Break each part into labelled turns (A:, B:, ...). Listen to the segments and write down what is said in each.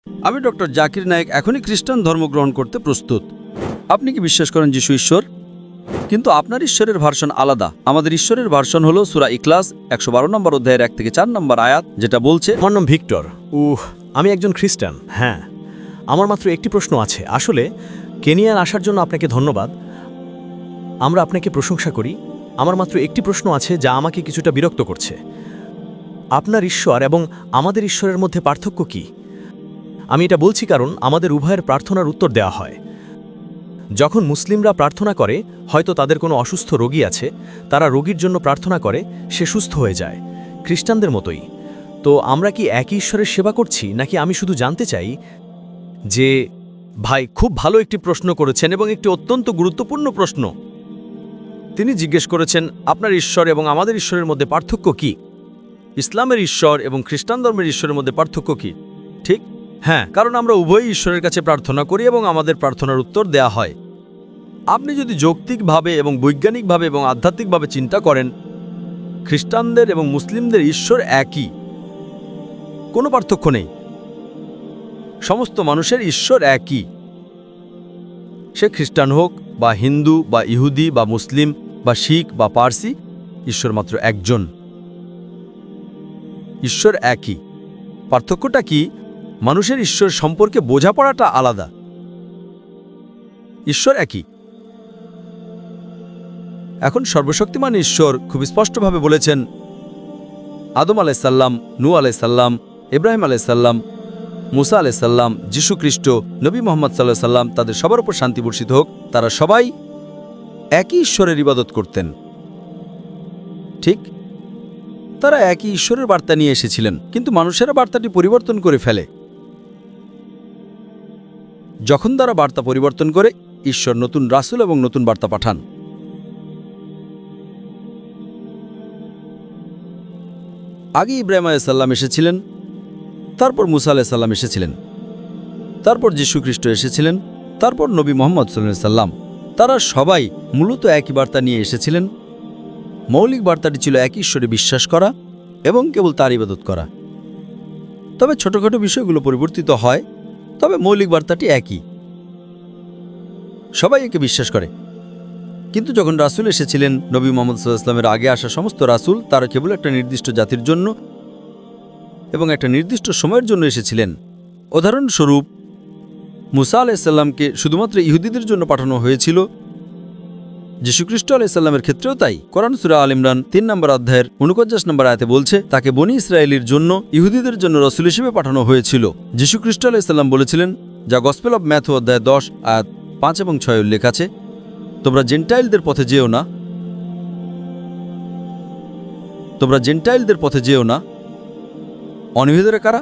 A: আমি ডক্টর জাকির নায়েক এখনই খ্রিস্টান ধর্ম গ্রহণ করতে প্রস্তুত। আপনি কি বিশ্বাস করেন যিশু ঈশ্বর? কিন্তু আপনার ঈশ্বরের ভার্সন আলাদা। আমাদের ঈশ্বরের ভার্সন হলো সূরা ইখলাস ১১২ নম্বর অধ্যায়ের ১ থেকে ৪ নম্বর আয়াত, যেটা বলছে,
B: আমার নাম ভিক্টর। আমি একজন খ্রিস্টান। হ্যাঁ, আমার মাত্র একটি প্রশ্ন আছে। আসলে কেনিয়ায় আসার জন্য আপনাকে ধন্যবাদ। আমরা আপনাকে প্রশংসা করি। আমার মাত্র একটি প্রশ্ন আছে যা আমাকে কিছুটা বিরক্ত করছে। আপনার ঈশ্বর এবং আমাদের ঈশ্বরের মধ্যে পার্থক্য কি? আমি এটা বলছি কারণ আমাদের উভয়ের প্রার্থনার উত্তর দেওয়া হয়। যখন মুসলিমরা প্রার্থনা করে, হয়তো তাদের কোনো অসুস্থ রোগী আছে, তারা রোগীর জন্য প্রার্থনা করে, সে সুস্থ হয়ে যায়, খ্রিস্টানদের মতোই। তো আমরা কি একই ঈশ্বরের সেবা করছি, নাকি? আমি শুধু জানতে চাই যে ভাই খুব ভালো একটি প্রশ্ন করেছেন এবং একটি অত্যন্ত গুরুত্বপূর্ণ প্রশ্ন। তিনি জিজ্ঞেস করেছেন আপনার ঈশ্বর এবং আমাদের ঈশ্বরের মধ্যে পার্থক্য কি? ইসলামের ঈশ্বর এবং খ্রিস্টান ধর্মের ঈশ্বরের মধ্যে পার্থক্য কি? ঠিক? হ্যাঁ, কারণ আমরা উভয়ই ঈশ্বরের কাছে প্রার্থনা করি এবং আমাদের প্রার্থনার উত্তর দেয়া হয়। আপনি যদি যৌক্তিকভাবে এবং বৈজ্ঞানিকভাবে এবং আধ্যাত্মিকভাবে চিন্তা করেন, খ্রিস্টানদের এবং মুসলিমদের ঈশ্বর একই, কোনো পার্থক্য নেই। সমস্ত মানুষের ঈশ্বর একই, সে খ্রিস্টান হোক বা হিন্দু বা ইহুদি বা মুসলিম বা শিখ বা পার্সি, ঈশ্বর মাত্র একজন। ঈশ্বর একই। পার্থক্যটা কি? মানুষের ঈশ্বর সম্পর্কে বোঝাপড়াটা আলাদা। ঈশ্বর একই। এখন সর্বশক্তিমান ঈশ্বর খুব স্পষ্টভাবে বলেছেন, আদম আলাইসাল্লাম, নূহ আলাইসাল্লাম, ইব্রাহিম আলাইসাল্লাম, মুসা আলাইসাল্লাম, যিশু খ্রিস্ট, নবী মোহাম্মদ সাল্লাহ সাল্লাম, তাদের সবার উপর শান্তি বর্ষিত হোক, তারা সবাই একই ঈশ্বরের ইবাদত করতেন। ঠিক? তারা একই ঈশ্বরের বার্তা নিয়ে এসেছিলেন, কিন্তু মানুষেরা বার্তাটি পরিবর্তন করে ফেলে। যখন তারা বার্তা পরিবর্তন করে, ঈশ্বর নতুন রাসূল এবং নতুন বার্তা পাঠান। আগে ইব্রাহিম আলাইসাল্লাম এসেছিলেন, তারপর মুসা আলাইসাল্লাম এসেছিলেন, তারপর যীশু খ্রিস্ট এসেছিলেন, তারপর নবী মোহাম্মদ সাল্লাল্লাহু আলাইহি সাল্লাম। তারা সবাই মূলত একই বার্তা নিয়ে এসেছিলেন। মৌলিক বার্তাটি ছিল এক ঈশ্বরে বিশ্বাস করা এবং কেবল তার ইবাদত করা। তবে ছোটখাটো বিষয়গুলো পরিবর্তিত হয়, তবে মৌলিক বার্তাটি একই। সবাই একে বিশ্বাস করে। কিন্তু যখন রাসূল এসেছিলেন, নবী মুহাম্মদ সাল্লাল্লাহু আলাইহি ওয়াসাল্লামের আগে আসা সমস্ত রাসূল তারা কেবল একটা নির্দিষ্ট জাতির জন্য এবং একটা নির্দিষ্ট সময়ের জন্য এসেছিলেন। উদাহরণস্বরূপ, মুসা আলাইহিস সালামকে শুধুমাত্র ইহুদিদের জন্য পাঠানো হয়েছিল। যীশুখ্রিস্ট আলাইহিস সালামের ক্ষেত্রেও তাই। কোরআন সূরা আল ইমরান ৩ নম্বর অধ্যায়ের ৪৯ নম্বর আয়াতে বলছে, তাকে বনী ইসরায়েলের জন্য ইহুদিদের জন্য রাসূল হিসেবে পাঠানো হয়েছিল। যীশুখ্রিস্ট আলাইহিস সালাম বলেছিলেন, যা গসপেল অব ম্যাথু অধ্যায় ১০ আয়াত ৫ এবং ৬ উল্লেখ আছে, তোমরা জেন্টাইলদের পথে যেও না, তোমরা জেন্টাইলদের পথে যেও না। অনিহুদিরা কারা?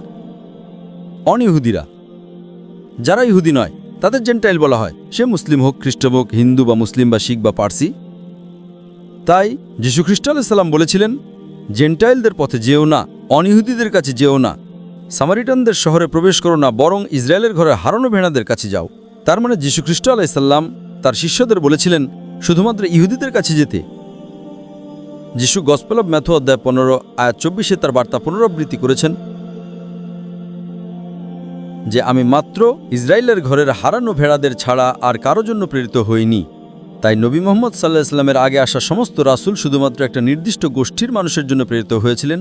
B: অনিহুদিরা, যারা ইহুদি নয়, তাদের জেন্টাইল বলা হয়। সে মুসলিম হোক, খ্রিস্ট হোক, হিন্দু বা মুসলিম বা শিখ বা পার্সি। তাই যীশু খ্রিস্ট আলাইহিস সালাম বলেছিলেন, জেন্টাইলদের পথে যেও না, অনিহুদিদের কাছে যেও না, সামারিটানদের শহরে প্রবেশ করো না, বরং ইসরায়েলের ঘরে হারানো ভেড়াদের কাছে যাও। তার মানে যীশু খ্রিস্ট আলাইহিস সালাম তার শিষ্যদের বলেছিলেন শুধুমাত্র ইহুদিদের কাছে যেতে। যিশু গসপেল অব ম্যাথু অধ্যায় ১৫ আয়াত ২৪-এ তার বার্তা পুনরাবৃত্তি করেছেন যে, আমি মাত্র ইসরায়েলের ঘরের হারানো ভেড়াদের ছাড়া আর কারো জন্য প্রেরিত হইনি। তাই নবী মুহাম্মদ সাল্লাল্লাহু আলাইহি ওয়াসাল্লামের আগে আসা সমস্ত রাসূল শুধুমাত্র একটা নির্দিষ্ট গোষ্ঠীর মানুষের জন্য প্রেরিত হয়েছিলেন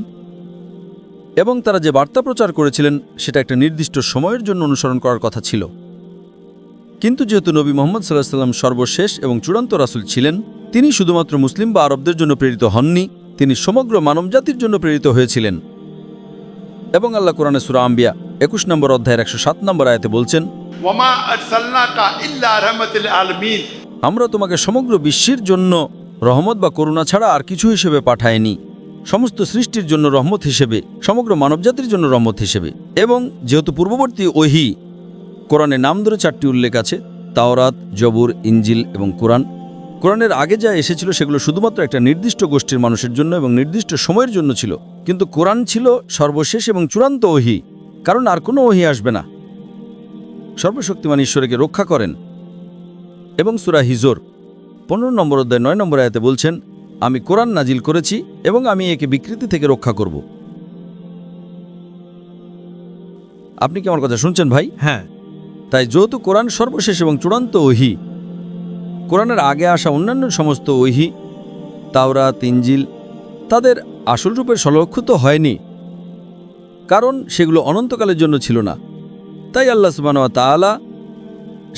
B: এবং তারা যে বার্তা প্রচার করেছিলেন সেটা একটা নির্দিষ্ট সময়ের জন্য অনুসরণ করার কথা ছিল। কিন্তু যেহেতু নবী মুহাম্মদ সাল্লাল্লাহু আলাইহি ওয়াসাল্লাম সর্বশেষ এবং চূড়ান্ত রাসূল ছিলেন, তিনি শুধুমাত্র মুসলিম বা আরবদের জন্য প্রেরিত হননি, তিনি সমগ্র মানবজাতির জন্য প্রেরিত হয়েছিলেন। এবং আল্লাহ কোরআনে সূরা আম্বিয়া ২১ নম্বর অধ্যায়ের ১০৭ নম্বর আয়াতে বলছেন,
C: ওয়ামা আরসালনাকা ইল্লা রাহমাতাল আলামিন,
A: আমরা তোমাকে সমগ্র বিশ্বের জন্য রহমত বা করুণা ছাড়া আর কিছু হিসেবে পাঠাইনি। সমস্ত সৃষ্টির জন্য রহমত হিসেবে, সমগ্র মানবজাতির জন্য রহমত হিসেবে। এবং যেহেতু পূর্ববর্তী ওহী কোরআনে নাম ধরে ৪টি উল্লেখ আছে, তাওরাত, জবুর, ইনজিল এবং কোরআন। কোরআনের আগে যা এসেছিল সেগুলো শুধুমাত্র একটা নির্দিষ্ট গোষ্ঠীর মানুষের জন্য এবং নির্দিষ্ট সময়ের জন্য ছিল। কিন্তু কোরআন ছিল সর্বশেষ এবং চূড়ান্ত ওহী, কারণ আর কোনো ওহী আসবে না। সর্বশক্তিমান ঈশ্বরকে রক্ষা করেন। এবং সূরা হিজর ১৫ নম্বর অধ্যায় ৯ নম্বর আয়াতে বলছেন, আমি কোরআন নাজিল করেছি এবং আমি একে বিকৃতি থেকে রক্ষা করব। আপনি কি আমার কথা শুনছেন ভাই?
B: হ্যাঁ।
A: তাই যেহেতু কোরআন সর্বশেষ এবং চূড়ান্ত ওহী, কোরআনের আগে আসা অন্যান্য সমস্ত ওহী, তাওরাত, ইনজিল, তাদের আসল রূপে সংরক্ষিত হয়নি, কারণ সেগুলো অনন্তকালের জন্য ছিল না। তাই আল্লাহ সুবহানাহু ওয়া তাআলা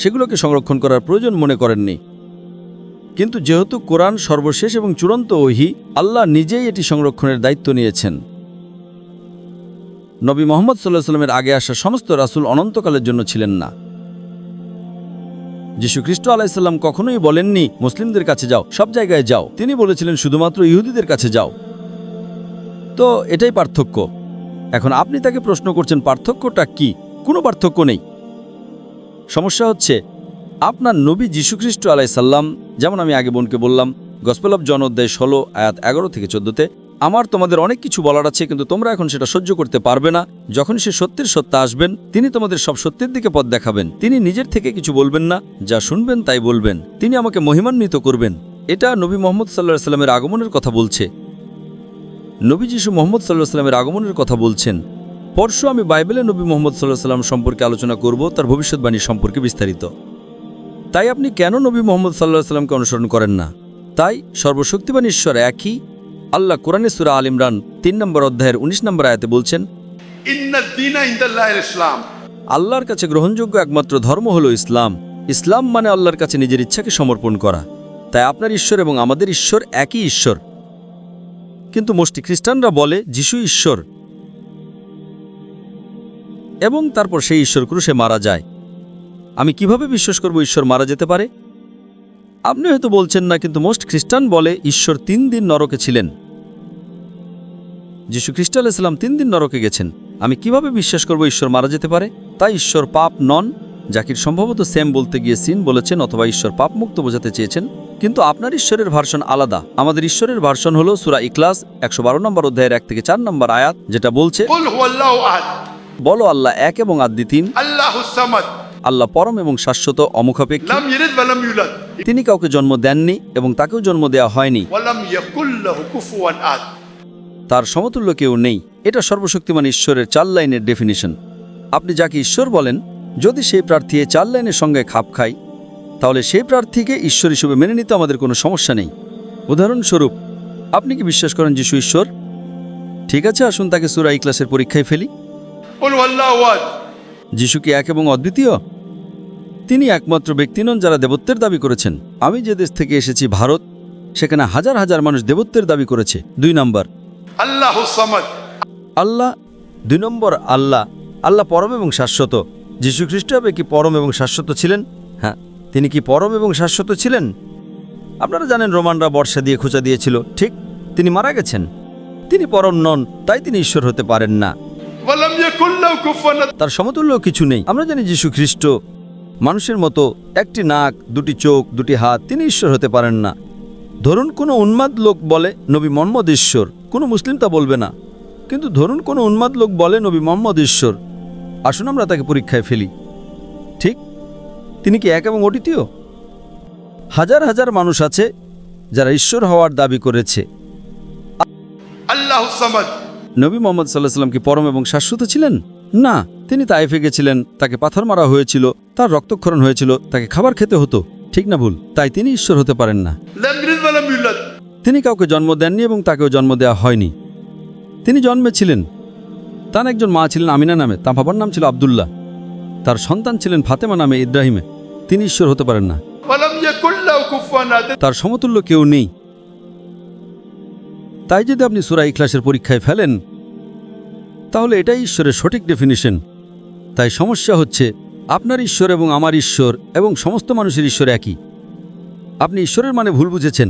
A: সেগুলোকে সংরক্ষণ করার প্রয়োজন মনে করেননি। কিন্তু যেহেতু কোরআন সর্বশেষ এবং চূড়ান্ত ওহী, আল্লাহ নিজেই এটি সংরক্ষণের দায়িত্ব নিয়েছেন। নবী মুহাম্মদ সাল্লাল্লাহু আলাইহি ওয়াসাল্লামের আগে আসা সমস্ত রাসূল অনন্তকালের জন্য ছিলেন না। যীশু খ্রিস্ট আলাইহিস সালাম কখনোই বলেননি মুসলিমদের কাছে যাও, সব জায়গায় যাও। তিনি বলেছিলেন শুধুমাত্র ইহুদিদের কাছে যাও। তো এটাই পার্থক্য। এখন আপনি তাকে প্রশ্ন করছেন পার্থক্যটা কি? কোনো পার্থক্য নেই। সমস্যা হচ্ছে আপনার নবী যীশু খ্রিস্ট আলাইহিস সালাম, যেমন আমি আগে বোনকে বললাম, গসপেল অফ জন অধ্যায় 16 আয়াত 11 থেকে 14তে, আমার তোমাদের অনেক কিছু বলার আছে, কিন্তু তোমরা এখন সেটা সহ্য করতে পারবে না। যখন সে সত্যের সত্তা আসবেন, তিনি তোমাদের সব সত্যের দিকে পথ দেখাবেন। তিনি নিজের থেকে কিছু বলবেন না, যা শুনবেন তাই বলবেন। তিনি আমাকে মহিমান্বিত করবেন। এটা নবী মুহাম্মদ সাল্লাল্লাহু আলাইহি সাল্লামের আগমনের কথা বলছে। নবী যীশু মুহাম্মদ সাল্লাল্লাহু আলাইহি সাল্লামের আগমনের কথা বলছেন। পরশু আমি বাইবেলে নবী মুহাম্মদ সাল্লাল্লাহু আলাইহি সাল্লাম সম্পর্কে আলোচনা করব, তার ভবিষ্যৎবাণী সম্পর্কে বিস্তারিত। তাই আপনি কেন নবী মুহাম্মদ সাল্লাল্লাহু আলাইহি সাল্লামকে অনুসরণ করেন না? তাই সর্বশক্তিমান ঈশ্বর একই। আল্লাহ কোরআনে সূরা আল ইমরান 3 নম্বর অধ্যায়ের 19 নম্বর আয়াতে বলছেন,
C: ইন্নাদ-দীনা ইনদাল্লাহিল ইসলাম।
A: আল্লাহর কাছে গ্রহণযোগ্য একমাত্র ধর্ম হলো ইসলাম। ইসলাম মানে আল্লাহর কাছে নিজের ইচ্ছাকে সমর্পণ করা। তাই আপনার ঈশ্বর এবং আমাদের ঈশ্বর একই ঈশ্বর। কিন্তু মুষ্টি খ্রিস্টানরা বলে যিশু ঈশ্বর, এবং তারপর সেই ঈশ্বর ক্রুশে মারা যায়। আমি কিভাবে বিশ্বাস করব ঈশ্বর মারা যেতে পারে? আপনি হয়তো বলছেন না, কিন্তু মোস্ট খ্রিস্টান বলে ঈশ্বর 3 দিন নরকে ছিলেন। যীশু খ্রিস্ট আলাইহিস সালাম 3 দিন নরকে গেছেন। আমি কিভাবে বিশ্বাস করব ঈশ্বর মারা যেতে পারে? তাই ঈশ্বর পাপ নন। জাকির সম্ভবত সেম বলতে গিয়ে সিন বলেছেন, অথবা ঈশ্বর পাপ মুক্ত বোঝাতে চেয়েছেন। কিন্তু আপনার ঈশ্বরের ভার্সন আলাদা। আমাদের ঈশ্বরের ভার্সন হলো সূরা ইখলাস 112 নম্বর অধ্যায়ের 1 থেকে 4 নম্বর আয়াত, যেটা বলছে,
C: কুল হুয়াল্লাহু আহাদ।
A: বলো আল্লাহ এক এবং আদ্বিতীয় তিন।
C: আল্লাহুস সামাদ।
A: আল্লাহ পরম এবং শাশ্বত, অমুখাপেক্ষী।
C: লাম ইয়ালিদ ওয়া লাম ইউলাদ।
A: তিনি কাউকে জন্ম দেননি এবং তাকেও জন্ম দেওয়া হয়নি।
C: ওয়া লাম ইয়াকুল লাহু কুফুয়ান আহাদ।
A: তার সমতুল্য কেউ নেই। এটা সর্বশক্তিমান ঈশ্বরের 4 লাইনের ডেফিনিশন। আপনি যাকে ঈশ্বর বলেন, যদি সেই প্রার্থী এই 4 লাইনের সঙ্গে খাপ খায়, তাহলে সেই প্রার্থীকে ঈশ্বর হিসেবে মেনে নিতে আমাদের কোনো সমস্যা নেই। উদাহরণস্বরূপ, আপনি কি বিশ্বাস করেন যিশু ঈশ্বর? ঠিক আছে, আসুন তাকে সূরা ইখলাসের পরীক্ষায় ফেলি।
C: কুল হুয়াল্লাহু আহাদ।
A: যিশু কি এক এবং অদ্বিতীয়? তিনি একমাত্র ব্যক্তি নন যারা দেবত্বের দাবি করেছেন। আমি যে দেশ থেকে এসেছি, ভারত, সেখানে হাজার হাজার মানুষ দেবত্বের দাবি করেছে। 2 নম্বর
C: আল্লাহুস সামাদ।
A: আল্লাহ। 2 নম্বর আল্লাহ। আল্লাহ পরম এবং শাশ্বত। যীশু খ্রিস্ট হবে কি পরম এবং শাশ্বত ছিলেন? হ্যাঁ, তিনি কি পরম এবং শাশ্বত ছিলেন? আপনারা জানেন রোমানরা বর্ষা দিয়ে খোঁচা দিয়েছিল, ঠিক? তিনি মারা গেছেন। তিনি পরম নন, তাই তিনি ঈশ্বর হতে পারেন না।
C: ওয়া লাম ইয়াকুল লাহু কুফুয়ান আহাদ।
A: তার সমতুল্য কিছু নেই। আমরা জানি যীশু খ্রিস্ট মানুষের মতো, একটি নাক, 2টি চোখ, 2টি হাত। তিনি ঈশ্বর হতে পারেন না। ধরুন কোনো উন্মাদ লোক বলে নবী মুহাম্মদ ঈশ্বর, কোনো মুসলিম তা বলবে না। কিন্তু ধরুন কোনো উন্মাদ লোক বলে নবী মুহাম্মদ ঈশ্বর। আসুন আমরা তাকে পরীক্ষায় ফেলি। ঠিক, তিনি কি এক এবং অদ্বিতীয়? হাজার হাজার মানুষ আছে যারা ঈশ্বর হওয়ার দাবি করেছে।
C: আল্লাহুস সামাদ।
A: নবী মুহাম্মদ সাল্লাল্লাহু আলাইহি ওয়াসাল্লাম কি পরম এবং শাশ্বত ছিলেন? না, তিনি তায়েফে গেছিলেন, তাকে পাথর মারা হয়েছিল, তার রক্তক্ষরণ হয়েছিল, তাকে খাবার খেতে হতো। ঠিক না ভুল? তাই তিনি ঈশ্বর হতে পারেন না।
C: লাম ইয়ালিদ ওয়া লাম ইউলাদ।
A: তিনি কাউকে জন্ম দেননি এবং তাকেও জন্ম দেওয়া হয়নি। তিনি জন্মেছিলেন। তার একজন মা ছিলেন আমিনা নামে, তার বাবার নাম ছিল আব্দুল্লাহ। তার সন্তান ছিলেন ফাতেমা নামে, ইব্রাহিমে। তিনি ঈশ্বর হতে পারেন না।
C: ওয়া লাম ইয়াকুল লাহু কুফুয়ান আহাদ।
A: তার সমতুল্য কেউ নেই। তাই যদি আপনি সূরা ইখলাসের পরীক্ষায় ফেলেন, তাহলে এটাই ঈশ্বরের সঠিক ডেফিনিশন। তাই সমস্যা হচ্ছে আপনার ঈশ্বর এবং আমার ঈশ্বর এবং সমস্ত মানুষের ঈশ্বর একই। আপনি ঈশ্বরের মানে ভুল বুঝেছেন।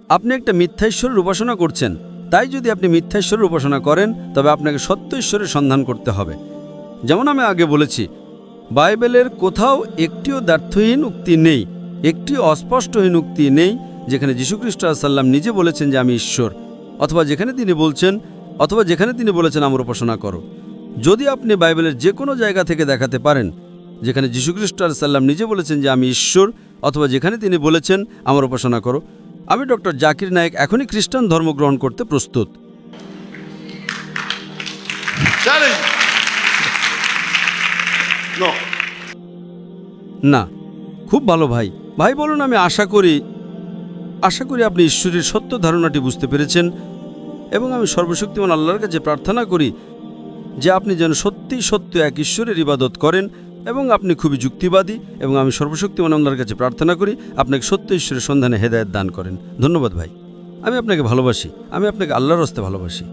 A: আপনি একটা মিথ্যা ঈশ্বরের উপাসনা করছেন। তাই যদি আপনি মিথ্যা ঈশ্বরের উপাসনা করেন, তবে আপনাকে সত্য ঈশ্বরের সন্ধান করতে হবে। যেমন আমি আগে বলেছি, বাইবেলের কোথাও একটিও দ্ব্যর্থহীন উক্তি নেই, একটিও অস্পষ্টহীন উক্তি নেই যেখানে যীশু খ্রিস্ট সাল্লাম নিজে বলেছেন যে আমি ঈশ্বর, অথবা যেখানে তিনি বলেছেন আমার উপাসনা করো। যদি আপনি বাইবেলের যে কোনো জায়গা থেকে দেখাতে পারেন যেখানে যীশু খ্রিস্ট সাল্লাম নিজে বলেছেন যে আমি ঈশ্বর, অথবা যেখানে তিনি বলেছেন আমার উপাসনা করো, আমি ডক্টর জাকির নায়েক এখনই খ্রিস্টান ধর্ম গ্রহণ করতে প্রস্তুত।
C: challenge. No.
A: না, খুব ভালো ভাই। ভাই বলুন, আমি আশা করি আপনি ঈশ্বরের সত্য ধারণাটি বুঝতে পেরেছেন, এবং আমি সর্বশক্তিমান আল্লাহর কাছে প্রার্থনা করি যে আপনি যেন সত্যি সত্য এক ঈশ্বরের ইবাদত করেন, এবং আপনি খুবই যুক্তিবাদী, এবং আমি সর্বশক্তিমান আল্লাহর কাছে প্রার্থনা করি আপনাকে সত্য ঈশ্বরের সন্ধানে হেদায়েত দান করেন। ধন্যবাদ ভাই, আমি আপনাকে ভালোবাসি, আমি আপনাকে আল্লাহর হস্তে ভালোবাসি।